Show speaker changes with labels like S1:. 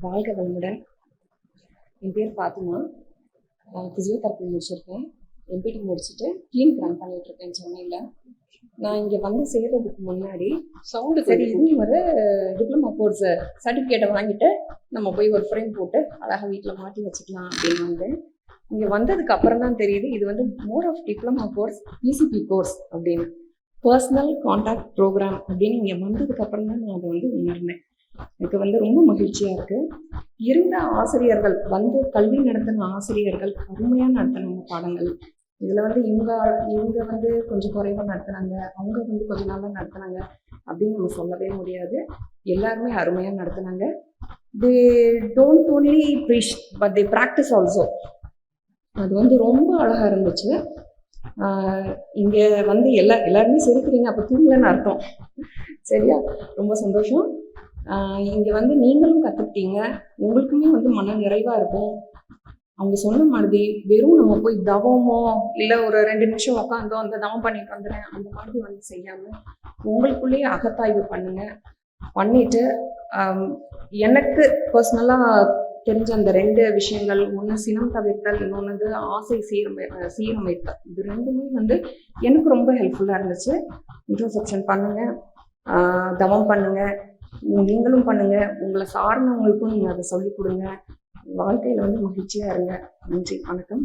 S1: வாழ்க வளமுடன். என் பேர் பாத்திமா. ஃபிசியோதெரப்பி முடிச்சிருக்கேன். எம்பிடி முடிச்சுட்டு கிளினிக் ரன் பண்ணிட்டு இருக்கேன் சென்னையில். நான் இங்கே வந்து சேர்றதுக்கு முன்னாடி சரி இன்னும் ஒரு டிப்ளமா கோர்ஸ் சர்டிஃபிகேட்டை வாங்கிட்டு நம்ம போய் ஒரு ஃப்ரேம் போட்டு அழகாக வீட்டில் மாட்டி வச்சுக்கலாம் அப்படின்னு வந்து இங்கே வந்ததுக்கு அப்புறம் தான் தெரியுது இது வந்து more of diploma course, PCB course அப்படின்னு, பர்சனல் கான்டாக்ட் ப்ரோக்ராம் அப்படின்னு இங்கே வந்ததுக்கு அப்புறம் தான் நான் அதை வந்து உணர்ந்தேன். எனக்கு வந்து ரொம்ப மகிழ்ச்சியாக இருக்குது. இருந்த ஆசிரியர்கள் வந்து கல்வி நடத்தின ஆசிரியர்கள் அருமையாக நடத்தினாங்க பாடங்கள். இதில் வந்து இவங்க வந்து கொஞ்சம் குறைவாக நடத்துனாங்க, அவங்க வந்து கொஞ்சம் நல்லா நடத்துனாங்க அப்படின்னு நம்ம சொல்லவே முடியாது. எல்லாருமே அருமையாக நடத்துனாங்க. They don't only preach but they practice also. அது வந்து ரொம்ப அழகாக இருந்துச்சு. இங்கே வந்து எல்லாருமே சிரிக்கிறீங்க, அப்போ தூங்கலன்னு அர்த்தம். சரியா? ரொம்ப சந்தோஷம். இங்கே வந்து நீங்களும் கற்றுக்கிட்டீங்க, உங்களுக்குமே வந்து மன நிறைவாக இருக்கும். அவங்க சொன்ன மாதிரி வெறும் நம்ம போய் தவமோ இல்லை ஒரு 2 நிமிஷம் உட்காந்தோம் அந்த தவம் பண்ணிட்டு வந்துடுறேன் அந்த மாதிரி வந்து செய்யாமல் உங்களுக்குள்ளேயே அகத்தாய்வு பண்ணிட்டு எனக்கு பர்சனலாக தெரிஞ்ச அந்த 2 விஷயங்கள், ஒன்று சினம் தவிர்த்தல், இன்னொன்று ஆசை சீரமைத்தல். இது 2மே வந்து எனக்கு ரொம்ப ஹெல்ப்ஃபுல்லாக இருந்துச்சு. இன்ட்ரோஸ்பெக்ஷன் பண்ணுங்கள், தவம் பண்ணுங்கள், நீங்களும் பண்ணுங்கள், உங்களை சார்ந்தவங்களுக்கும் நீங்கள் அதை சொல்லிக் கொடுங்க. வாழ்க்கையில் வந்து மகிழ்ச்சியாக இருங்க. நன்றி, வணக்கம்.